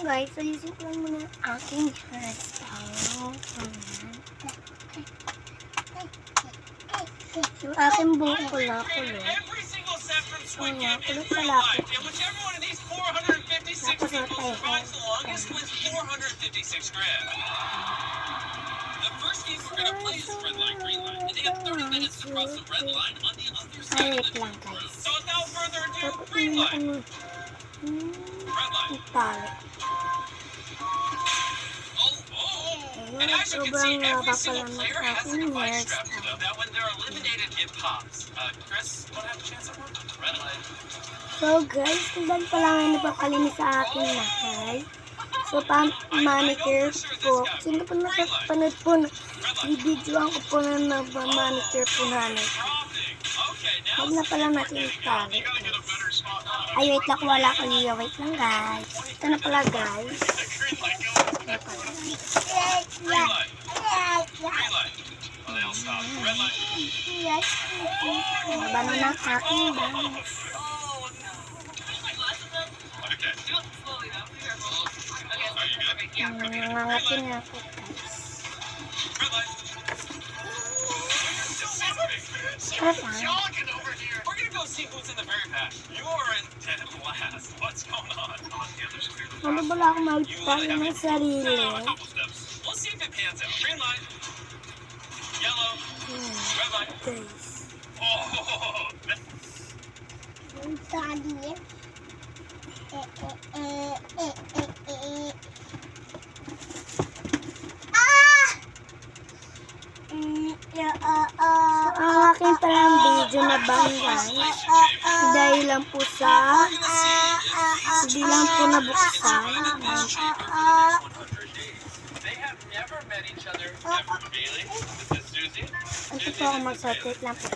guys, ayusin ko lang muna ang aking hairstyle. Yung aking buhok kulak-kulot. Ayan, kulot pala ako. Tapos na tayo. The first game we're going to play is red line, green line. And they have 30 minutes to cross the red line on the other side of the lang, guys. So without further ado, green line. Red line. And as you can see, every single player has a device strapped to them that when they're eliminated, it pops. Chris, want to have a chance at one? Red line. So guys, kung pa lang napakalinis sa akin lahat. So, manicure po. Sino po nakapanood po na i-videoan ko po na nag-manicure po namin. Huwag na pala natin itali. Ay, wait lang. Wala ko liya. Wait lang, guys. Ito na pala, guys. Bano na aking bangs. Nangangatin na ako, guys. We're gonna go see who's in the very back. You're in dead last. What's going on? Ano ba lang ako magpapalo ng sarili? We'll see if it pans out. Green line. Yellow. Red line. Guys. Oh, Ang aking palang video na bang guys, dahil lang po sa hindi lang po nabuksan. Ito po ako magsatit lang po.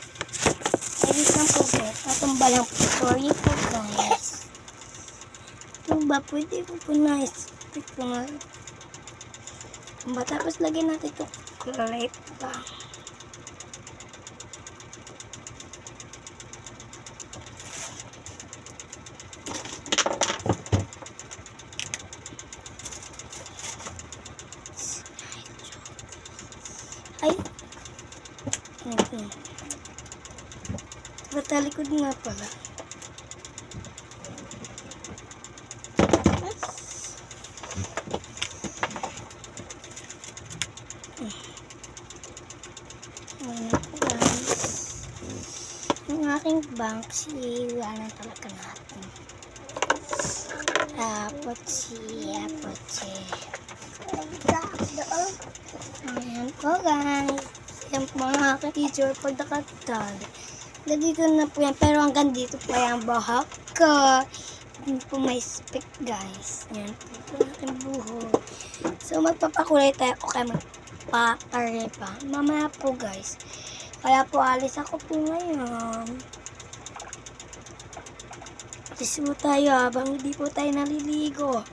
Edit lang po guys. Natumba lang po. Sorry po guys. Ito ba? Pwede po po na-stick po na. Tapos lagyan natin ito clip ba. Ay. Okay. Batalikod nga pala. Yung aking banks, iwanan talaga natin. Ayan po guys. Yan po ang aking teacher pag nakatali. Dito na po yan. Pero hanggang dito po yung bahak ko. Hindi po may spec guys. Yan po ang aking buhok. So magpapakulay tayo. Okay, magpapare pa. Mamaya po guys. Kaya po alis ako po ngayon. Alis po tayo habang hindi po tayo naliligo.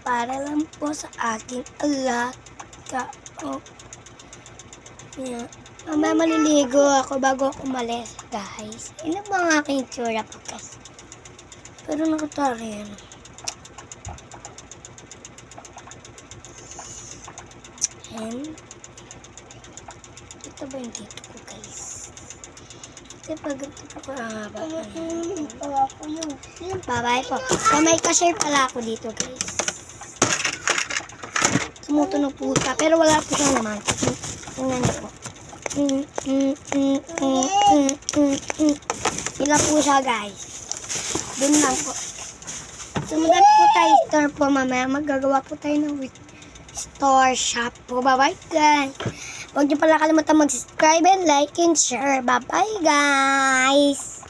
Para lang po sa aking alaga. Oh. Yeah. Mamaya maliligo ako bago ako umalis guys. Ano ba ang aking tsura po guys? Pero nakatari yan. And ito ba yung dito ko guys? Ito pa ganito po kahaba. Bye-bye po. So may ka-share pala ako dito guys. Tumutunog po siya. Pero wala po siya naman. Tingnan niyo po. Pila po siya guys. Doon lang po. Sumunod po tayo store po mamaya. Magagawa po tayo ng store shop po. Bye-bye guys. Huwag niyo pala kalimutan mag-subscribe and like and share. Bye-bye guys.